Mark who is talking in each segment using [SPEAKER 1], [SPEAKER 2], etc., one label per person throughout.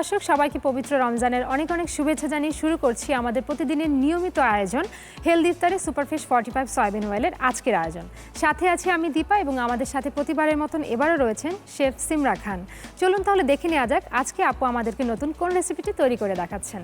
[SPEAKER 1] দর্শক সবাইকে পবিত্র রমজানের অনেক অনেক শুভেচ্ছা জানিয়ে শুরু করছি আমাদের প্রতিদিনের নিয়মিত আয়োজন হেলদি ইফতারে সুপারফিশ 45 সয়াবিন অয়েলের আজকের আয়োজন। সাথে আছি আমি দীপা এবং আমাদের সাথে প্রতিবারের মতন এবারও রয়েছেন শেফ সিমরা খান। চলুন তাহলে দেখে নেওয়া যাক আজকে আপু আমাদেরকে নতুন কোন রেসিপিটি তৈরি করে দেখাচ্ছেন।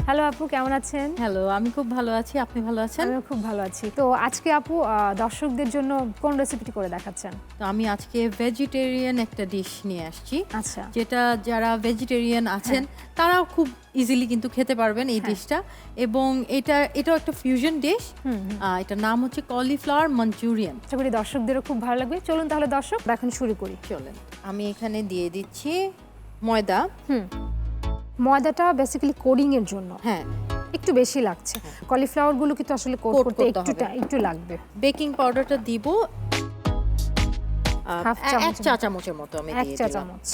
[SPEAKER 1] হ্যালো আপু, কেমন আছেন?
[SPEAKER 2] হ্যালো, আমি খুব ভালো আছি। আপনি ভালো আছেন?
[SPEAKER 1] আমিও খুব ভালো আছি। তো আজকে আপু দর্শকদের জন্য কোন রেসিপিটি করে দেখাচ্ছেন?
[SPEAKER 2] তো আমি আজকে ভেজিটেরিয়ান একটা ডিশ নিয়ে আসছি।
[SPEAKER 1] আচ্ছা,
[SPEAKER 2] যেটা যারা ভেজিটেরিয়ান আছেন তারাও খুব ইজিলি কিন্তু খেতে পারবেন এই ডিশটা। এবং এটাও একটা ফিউশন ডিশ। এটার নাম হচ্ছে কলিফ্লাওয়ার মাঞ্চুরিয়ান।
[SPEAKER 1] আশা করি দর্শকদেরও খুব ভালো লাগবে। চলুন তাহলে দর্শক এখন শুরু করি।
[SPEAKER 2] চলেন, আমি এখানে দিয়ে দিচ্ছি ময়দা।
[SPEAKER 1] ময়দাটা বেসিক্যালি কোডিং এর জন্য
[SPEAKER 2] হ্যাঁ,
[SPEAKER 1] একটু বেশি লাগছে। কলিফ্লাওয়ার গুলো কিন্তু আসলে কোট করতে একটু লাগবে।
[SPEAKER 2] বেকিং পাউডারটা দিব এক চা চামচের মতো। আমি
[SPEAKER 1] এক চা চামচ।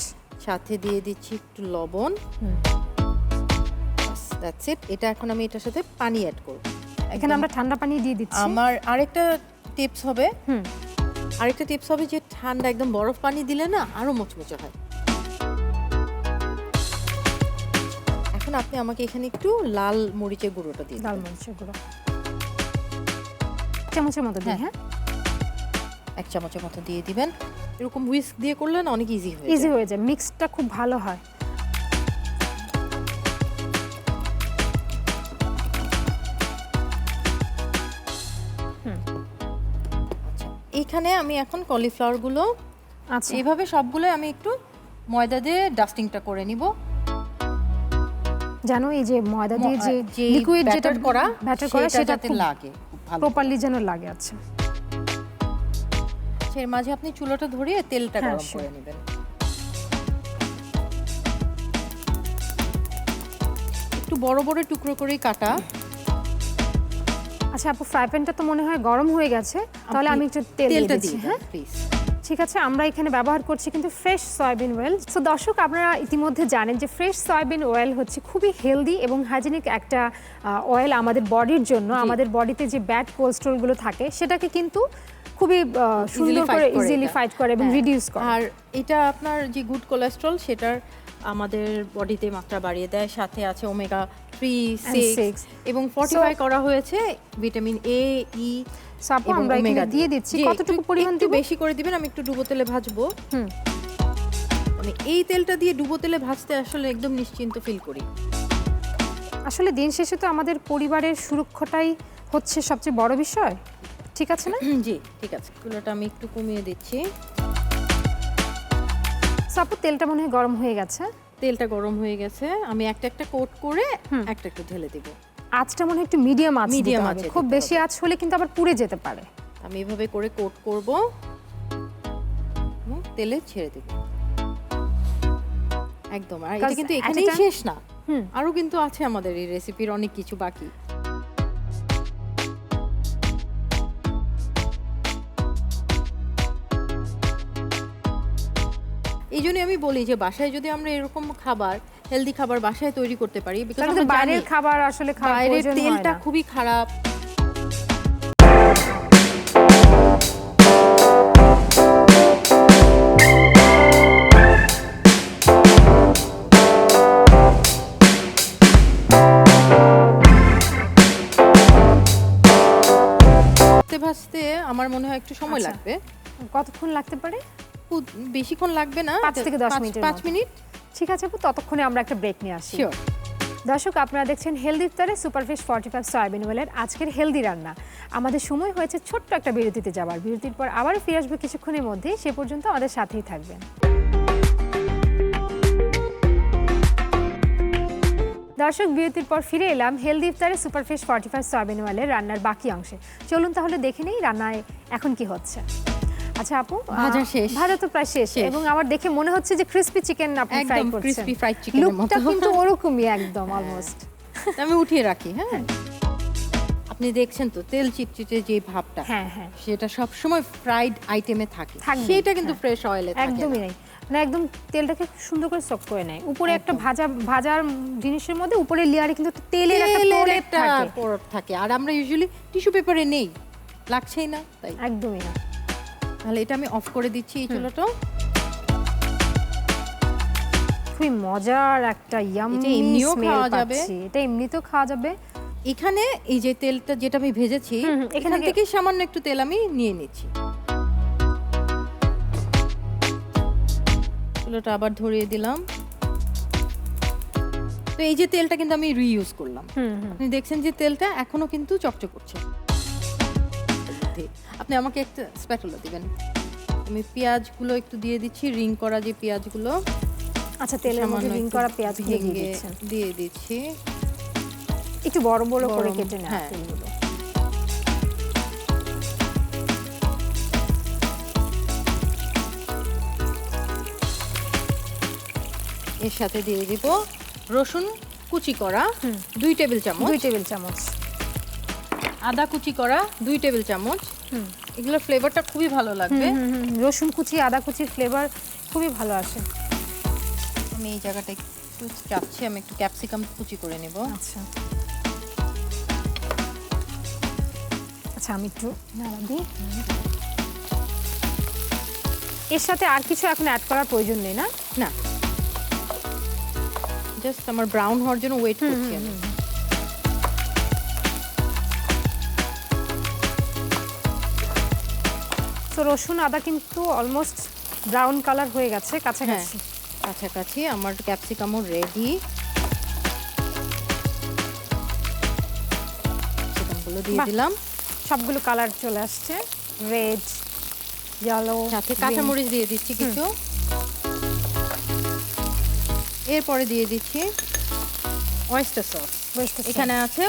[SPEAKER 2] সাথে দিয়ে দিচ্ছি একটু লবণ। That's it. এটা এখন আমি এটার সাথে পানি অ্যাড করব।
[SPEAKER 1] এখানে আমরা ঠান্ডা পানি দিয়ে দিচ্ছি।
[SPEAKER 2] আমার আরেকটা টিপস হবে, যে ঠান্ডা একদম বরফ পানি দিলে না আরো মুচমুচে হয়। এখন আপনি আমাকে এখানে একটু লাল মরিচের গুঁড়োটা দিন।
[SPEAKER 1] লাল মরিচের গুঁড়ো চামচের মতো দিই। হ্যাঁ,
[SPEAKER 2] এক চামচের মতো দিয়ে দিবেন। এরকম হুইস্ক দিয়ে করলে না অনেক ইজি হয়ে
[SPEAKER 1] যায়। মিক্সটা খুব ভালো হয়।
[SPEAKER 2] এইখানে আমি এখন কলিফ্লাওয়ার গুলো এইভাবে সবগুলো আমি একটু ময়দা দিয়ে ডাস্টিংটা করে নিব।
[SPEAKER 1] জানো এই যে ময়দা দিয়ে যে লিকুইড যেটা ব্যাটার করা সেটাতে
[SPEAKER 2] লাগে
[SPEAKER 1] প্রপারলি যেন লাগে। আচ্ছা,
[SPEAKER 2] এর মাঝে আপনি চুলাটা ধরিয়ে তেলটা গরম করে নেবেন। একটু বড় বড় টুকরো করে কাটা।
[SPEAKER 1] আচ্ছা আপু, ফ্রাই প্যানটা তো মনে হয় গরম হয়ে গেছে, তাহলে আমি একটু তেলটা দিচ্ছি। হ্যাঁ
[SPEAKER 2] প্লিজ।
[SPEAKER 1] ঠিক আছে, আমরা এখানে ব্যবহার করছি কিন্তু ফ্রেশ সয়াবিন অয়েল। সো দর্শক, আপনারা ইতিমধ্যে জানেন যে ফ্রেশ সয়াবিন অয়েল হচ্ছে খুবই হেলদি এবং হাইজেনিক একটা অয়েল আমাদের বডির জন্য। আমাদের বডিতে যে ব্যাড কোলেস্টেরলগুলো থাকে সেটাকে কিন্তু খুবই সুন্দর করে ইজিলি ফাইট করে এবং রিডিউস করে।
[SPEAKER 2] আর এটা আপনার যে গুড কোলেস্টেরল সেটার আমাদের বডিতে মাত্রা বাড়িয়ে দেয়। সাথে আছে ওমেগা 3, 6 এবং ফর্টিফাই করা হয়েছে ভিটামিন এ, ই।
[SPEAKER 1] সাপো আমরা এখানে দিয়ে দিচ্ছি। কতটুকু পরিমাণ
[SPEAKER 2] একটু বেশি করে দিবেন। আমি একটু ডুবো তেলে ভাজবো। মানে এই তেলটা দিয়ে ডুবো তেলে ভাজতে আসলে একদম নিশ্চিন্ত ফিল করি।
[SPEAKER 1] আসলে দিন শেষে তো আমাদের পরিবারের সুরক্ষাটাই হচ্ছে সবচেয়ে বড় বিষয়। ঠিক আছে না?
[SPEAKER 2] জি ঠিক আছে। চুলাটা আমি একটু কমিয়ে দিচ্ছি।
[SPEAKER 1] সাপো তেলটা মনে হয় গরম হয়ে গেছে।
[SPEAKER 2] তেলটা গরম হয়ে গেছে। আমি একটা একটা কোট করে একটা একটু ঢেলে দেব।
[SPEAKER 1] আঁচটা মনে হয় একটু মিডিয়াম আঁচ দিতে হবে। খুব বেশি আঁচ হলে কিন্তু আবার পুড়ে যেতে পারে।
[SPEAKER 2] আমি এভাবে করে কোট করব, তেলে ছেড়ে দেব একদম। আর এটা কিন্তু এখানেই শেষ না, আরো কিন্তু আছে আমাদের এই রেসিপির অনেক কিছু বাকি। এই জন্য আমি বলি যে বাসায় যদি আমরা এরকম খাবার, হেলদি খাবার বাসায় তৈরি করতে পারি, বিকজ আমরা
[SPEAKER 1] বাইরের খাবার আসলে
[SPEAKER 2] বাইরের তেলটা খুবই খারাপ। ভাজতে আমার মনে হয় একটু সময় লাগবে।
[SPEAKER 1] কতক্ষণ লাগতে পারে?
[SPEAKER 2] বেশিক্ষণ লাগবে না,
[SPEAKER 1] 5 থেকে 10 মিনিট।
[SPEAKER 2] 5 মিনিট।
[SPEAKER 1] ঠিক আছে আপু, ততক্ষণে আমরা একটা ব্রেক নিয়ে আসি।
[SPEAKER 2] শিওর।
[SPEAKER 1] দর্শক, আপনারা দেখছেন হেলদি ইফতারে সুপারফিশ 45 সয়াবিন অয়েলের আজকের হেলদি রান্না। আমাদের সময় হয়েছে ছোট্ট একটা বিরতিতে যাবার। বিরতির পর আবারও ফিরে আসবে কিছুক্ষণের মধ্যে। সে পর্যন্ত আমাদের সাথেই থাকবেন। দর্শক, বিরতির পর ফিরে এলাম হেলদি ইফতারে সুপারফিশ 45 সয়াবিন অয়েলের রান্নার বাকি অংশে। চলুন তাহলে দেখে নেই রান্নায় এখন কি হচ্ছে। আচ্ছা আপু, ভাজা তো প্রায় শেষ এবং আমার দেখে মনে হচ্ছে যে ক্রিসপি চিকেন আপনি ফ্রাই করছেন।
[SPEAKER 2] ক্রিসপি ফ্রাইড চিকেনের মতো
[SPEAKER 1] কিন্তু ওরকমই একদম অলমোস্ট।
[SPEAKER 2] আমি উঠিয়ে রাখি। হ্যাঁ, আপনি দেখছেন তো তেল চিটচিটে যে ভাবটা, সেটা সব সময় ফ্রাইড আইটেমে থাকে, সেটা কিন্তু ফ্রেশ অয়েলে থাকে
[SPEAKER 1] একদমই নাই। না, একদম তেলটাকে সুন্দর করে সক করে নেয়। উপরে একটা ভাজার জিনিসের মধ্যে উপরে লেয়ারে কিন্তু তেলের একটা
[SPEAKER 2] পরত থাকে। আর আমরা ইউজুয়ালি টিস্যু পেপারে নেই, লাগছেই না, তাই
[SPEAKER 1] একদমই না।
[SPEAKER 2] তাহলে এটা আমি অফ করে দিচ্ছি এই চুলাটা।
[SPEAKER 1] খুবই মজার একটা ইয়াম্মি
[SPEAKER 2] এমনিও
[SPEAKER 1] স্মেল
[SPEAKER 2] খাওয়া যাবে।
[SPEAKER 1] পাচ্ছি। এটা এমনিতেও খাওয়া যাবে।
[SPEAKER 2] এখানে এই যে তেলটা যেটা আমি ভেজেছি এখান থেকে সামান্য একটু তেল আমি নিয়ে নিচ্ছি। চুলাটা আবার ধরিয়ে দিলাম। তো এই যে তেলটা কিন্তু আমি রিইউজ করলাম। আপনি দেখছেন যে তেলটা এখনো কিন্তু চকচক করছে। আপনি আমাকে একটা স্প্যাটুলা দিবেন। আমি পেঁয়াজগুলো একটু দিয়ে দিচ্ছি, রিং করা যে পেঁয়াজগুলো।
[SPEAKER 1] আচ্ছা, তেলের মধ্যে রিং করা পেঁয়াজ
[SPEAKER 2] দিয়ে দিচ্ছি,
[SPEAKER 1] একটু বড় বড় করে কেটে নেওয়া
[SPEAKER 2] হ্যাঁ।
[SPEAKER 1] তেলগুলো।
[SPEAKER 2] এর সাথে দিয়ে দিব রসুন কুচি করা 2 টেবিল চামচ,
[SPEAKER 1] 2 টেবিল চামচ।
[SPEAKER 2] আদা কুচি করা 2 টেবিল চামচ। এগুলো ফ্লেভারটা খুবই ভালো লাগবে।
[SPEAKER 1] রসুন কুচি, আদা কুচির ফ্লেভার খুবই ভালো আসে।
[SPEAKER 2] আমি এই জায়গাটা একটু চাচ্ছি, আমি একটু ক্যাপসিকাম কুচি করে নেব।
[SPEAKER 1] আচ্ছা আচ্ছা, আমি একটু নাড়া দিই। এর সাথে আর কিছু এখন অ্যাড করার প্রয়োজন নেই, না?
[SPEAKER 2] না, জাস্ট আমার ব্রাউন হওয়ার জন্য ওয়েট করছি আমি।
[SPEAKER 1] তো রসুন আদা কিন্তু অলমোস্ট ব্রাউন কালার হয়ে গেছে, কাছাকাছি।
[SPEAKER 2] কাছাকাছি। আমার ক্যাপসিকামও রেডি। ক্যাপসিকামগুলো দিয়ে দিলাম।
[SPEAKER 1] সবগুলো কালার চলে আসছে, রেড, ইয়েলো।
[SPEAKER 2] সাথে কাঁচামরিচ দিয়ে দিচ্ছি কিছু। এরপরে দিয়ে দিচ্ছি ওয়েস্টার সস। এখানে আছে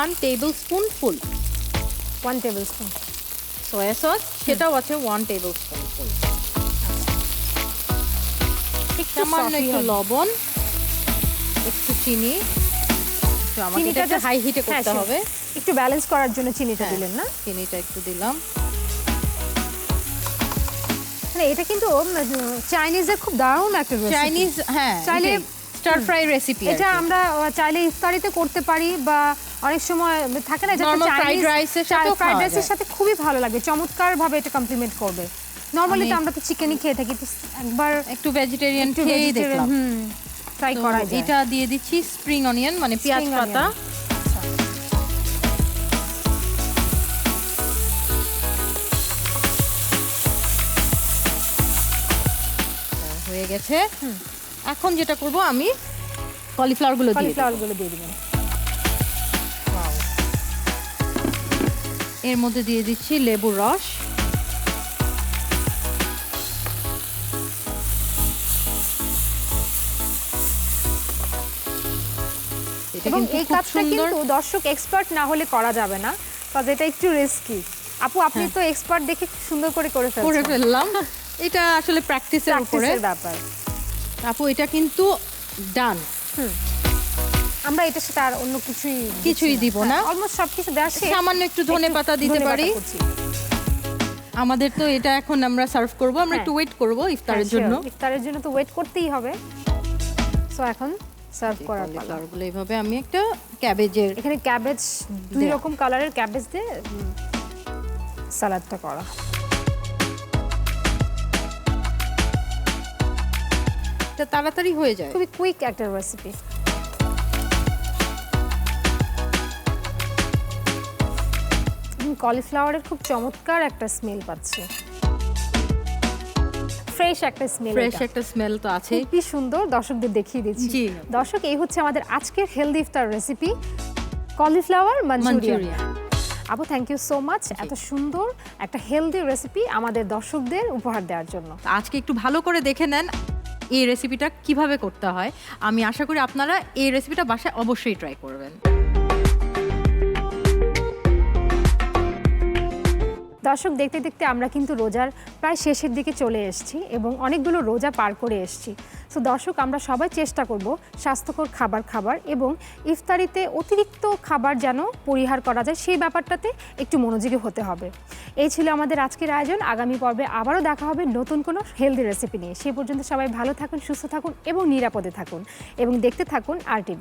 [SPEAKER 2] 1 টেবিল স্পুন ফুল।
[SPEAKER 1] 1 টেবিল স্পুন
[SPEAKER 2] সয়া সস, সেটাও আছে 1 টেবিল স্পুন ফুল। সামান্য একটু লবণ, একটু চিনি। তো আমাকে এটা হাই হিটে করতে হবে।
[SPEAKER 1] একটু ব্যালেন্স করার জন্য চিনিটা দিলেন, না?
[SPEAKER 2] চিনিটা একটু দিলাম।
[SPEAKER 1] মানে এটা কিন্তু চাইনিজের খুব দারুণ একটা রেসিপি।
[SPEAKER 2] চাইনিজ, হ্যাঁ,
[SPEAKER 1] চাইলে
[SPEAKER 2] স্টার ফ্রাই রেসিপি।
[SPEAKER 1] এটা আমরা চাইলে ইফতারিতে করতে পারি, বা অনেক সময় থাকে না, যেটা
[SPEAKER 2] ফ্রাইড রাইসের
[SPEAKER 1] সাথে খুবই ভালো লাগে, চমৎকার ভাবে এটা কমপ্লিমেন্ট করবে। নরমালি তো আমরা তো চিকেনই খেয়ে থাকি, তো একবার
[SPEAKER 2] একটু ভেজিটেরিয়ান খেয়েই দেখলাম।
[SPEAKER 1] ট্রাই করা যায়।
[SPEAKER 2] এটা দিয়ে দিচ্ছি স্প্রিং অনিয়ন, মানে পেঁয়াজ পাতা। হয়ে গেছে। এখন যেটা করব, আমি কলিফ্লাওয়ারগুলো দিয়ে
[SPEAKER 1] দিবেন।
[SPEAKER 2] এর মধ্যে দিয়ে দিচ্ছি লেবুর রস।
[SPEAKER 1] এবং এই কাজটা কিন্তু দর্শক এক্সপার্ট না হলে করা যাবে না, কারণ এটা একটু রিস্কি। আপু, আপনি তো এক্সপার্ট দেখে সুন্দর করে
[SPEAKER 2] ফেললাম। এটা আসলে প্র্যাকটিসের উপরে
[SPEAKER 1] ব্যাপার।
[SPEAKER 2] আপু, এটা কিন্তু ডান।
[SPEAKER 1] আমরা এটার সাথে আর অন্য কিছুই
[SPEAKER 2] দিব না।
[SPEAKER 1] অলমোস্ট সবকিছু দেওয়া শেষ।
[SPEAKER 2] সামান্য একটু ধনেপাতা দিতে পারি। আমাদের তো এটা এখন আমরা সার্ভ করব। আমরা একটু ওয়েট করব ইফতারের জন্য।
[SPEAKER 1] ইফতারের জন্য তো ওয়েট করতেই হবে। সো এখন সার্ভ করার পালা।
[SPEAKER 2] এইভাবে আমি একটা ক্যাবেজের,
[SPEAKER 1] এখানে ক্যাবেজ 2 রকম কালারের ক্যাবেজ দিয়ে সালাদটা করা।
[SPEAKER 2] এটা তাড়াতাড়ি হয়ে যায়,
[SPEAKER 1] খুবই কুইক একটা রেসিপি। কলিফ্লাওয়ারের খুব চমৎকার একটা স্মেল পাচ্ছি, ফ্রেশ একটা স্মেল
[SPEAKER 2] তো আছে।
[SPEAKER 1] খুবই সুন্দর। দর্শকদের দেখিয়ে দিচ্ছি। দর্শক, এই হচ্ছে আমাদের আজকের হেলদি ইফতার রেসিপি, কলিফ্লাওয়ার মাঞ্চুরিয়ান। আপু, থ্যাংক ইউ সো মাচ এত সুন্দর একটা হেলদি রেসিপি আমাদের দর্শকদের উপহার দেওয়ার জন্য।
[SPEAKER 2] আজকে একটু ভালো করে দেখে নেন এই রেসিপিটা কিভাবে করতে হয়। আমি আশা করি আপনারা এই রেসিপিটা বাসায় অবশ্যই ট্রাই করবেন।
[SPEAKER 1] দর্শক, দেখতে দেখতে আমরা কিন্তু রোজার প্রায় শেষের দিকে চলে এসেছি এবং অনেকগুলো রোজা পার করে এসেছি। সো দর্শক, আমরা সবাই চেষ্টা করব স্বাস্থ্যকর খাবার এবং ইফতারিতে অতিরিক্ত খাবার যেন পরিহার করা যায়, সেই ব্যাপারটাতে একটু মনোযোগী হতে হবে। এই ছিল আমাদের আজকের আয়োজন। আগামী পর্বে আবারও দেখা হবে নতুন কোনো হেলদি রেসিপি নিয়ে। সেই পর্যন্ত সবাই ভালো থাকুন, সুস্থ থাকুন এবং নিরাপদে থাকুন, এবং দেখতে থাকুন RTV।